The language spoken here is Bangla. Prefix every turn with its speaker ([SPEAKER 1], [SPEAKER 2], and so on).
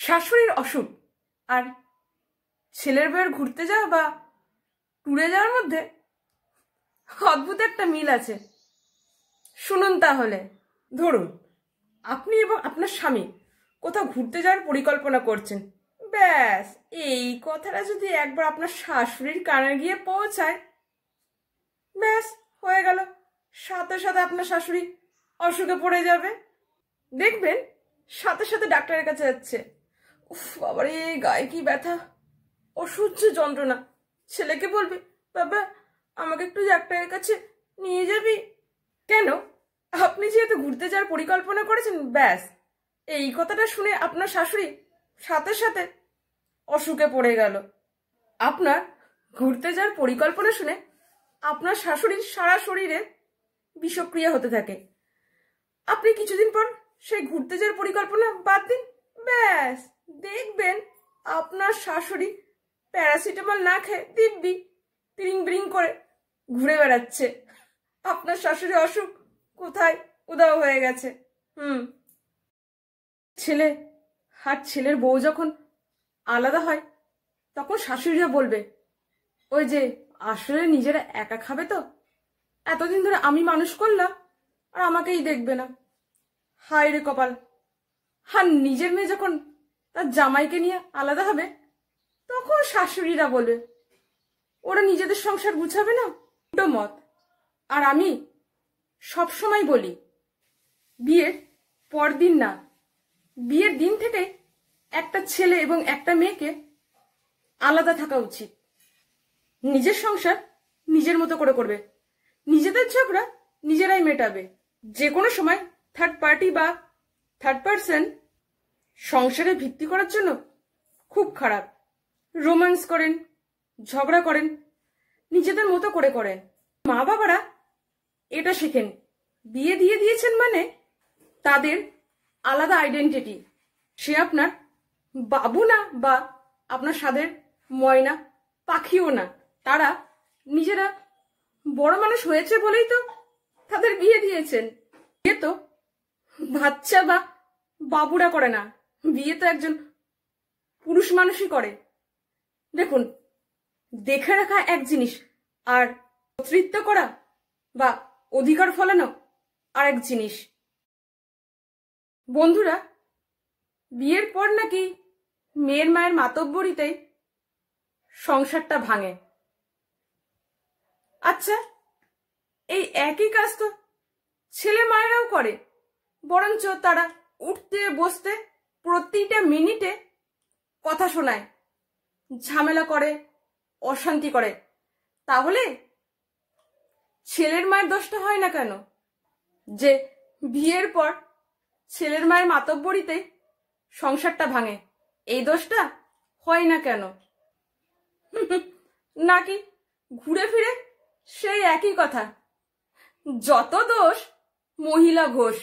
[SPEAKER 1] শাশুড়ির অসুখ আর ছেলের বউয়ের ঘুরতে যাওয়া বা ট্যুরে যাওয়ার মধ্যে অদ্ভুত একটা মিল আছে। শুনুন তাহলে। ধরুন আপনি এবং আপনার স্বামী কোথাও ঘুরতে যাওয়ার পরিকল্পনা করছেন। ব্যাস, এই কথাটা যদি একবার আপনার শাশুড়ির কানে গিয়ে পৌঁছায়, ব্যাস হয়ে গেল। সাথে সাথে আপনার শাশুড়ি অসুখে পড়ে যাবে। দেখবেন সাথে সাথে ডাক্তারের কাছে যাচ্ছে। উফ বাবারে, গায়ে কি ব্যথা, অসহ্য যন্ত্রণা। ছেলেকে বলবে, বাবা আমাকে একটু ডাক্তারের কাছে নিয়ে যাবি। কেন? আপনি যেহেতু ঘুরতে যাওয়ার পরিকল্পনা করেছেন, ব্যাস এই কথাটা শুনে আপনার শাশুড়ি সাথে সাথে অসুখে পড়ে গেল। আপনার ঘুরতে যাওয়ার পরিকল্পনা শুনে আপনার শাশুড়ির সারা শরীরে বিষক্রিয়া হতে থাকে। আপনি কিছুদিন পর সেই ঘুরতে যাওয়ার পরিকল্পনা বাদ দিন, ব্যাস দেখবেন আপনার শাশুড়ি প্যারাসিটামল না খেয়ে দিব্যি তিরিং বিরিং করে ঘুরে বেড়াচ্ছে। আপনার শাশুড়ি অসুখ কোথায় উধাও হয়ে গেছে। ছেলে আর ছেলের বউ যখন আলাদা হয়, তখন শাশুড়িরা বলবে, ওই যে আসলে নিজেরা একা খাবে তো, এতদিন ধরে আমি মানুষ করলাম আর আমাকেই দেখবে না। হায় রে কপাল। আর নিজের মেয়ে যখন তার জামাইকে নিয়ে আলাদা হবে, তখন শাশুড়িরা বলবে, ওরা নিজেদের সংসার গুছাবে না। উল্টো মত। আর আমি সবসময় বলি, বিয়ের পরদিন না, বিয়ের দিন থেকে একটা ছেলে এবং একটা মেয়েকে আলাদা থাকা উচিত। নিজের সংসার নিজের মতো করে করবে, নিজেদের ঝগড়া নিজেরাই মেটাবে। যে কোনো সময় থার্ড পার্টি বা থার্ড পার্সন সংসারে ভিত্তি করার জন্য খুব খারাপ। রোম্যান্স করেন, ঝগড়া করেন, নিজেদের মতো করে করেন। মা বাবারা এটা শেখেন, বিয়ে দিয়ে দিয়েছেন মানে তাদের আলাদা আইডেন্টিটি। সে আপনার বাবু না বা আপনার স্বাদের ময়না পাখিও না। তারা নিজেরা বড় মানুষ হয়েছে বলেই তো তাদের বিয়ে দিয়েছেন। বিয়ে তো বাচ্চা বা বাবুরা করে না, বিয়ে তো একজন পুরুষ মানুষই করে। দেখুন, দেখে রাখা এক জিনিস, আর কর্তৃত্ব করা বা অধিকার ফলানো আর এক জিনিস। বন্ধুরা, বিয়ের পর নাকি মেয়ের মায়ের মাতব্বরিতেই সংসারটা ভাঙে। আচ্ছা, এই একই কাজ তো ছেলে মায়েরাও করে, বরঞ্চ তারা উঠতে বসতে প্রতিটা মিনিটে কথা শোনায়, ঝামেলা করে, অশান্তি করে। তাহলে ছেলের মায়ের দোষটা হয় না কেন যে বিয়ের পর ছেলের মায়ের মাতব্বরিতে সংসারটা ভাঙে? এই দোষটা হয় না কেন? নাকি ঘুরে ফিরে সেই একই কথা, যত দোষ মহিলা ঘোষ।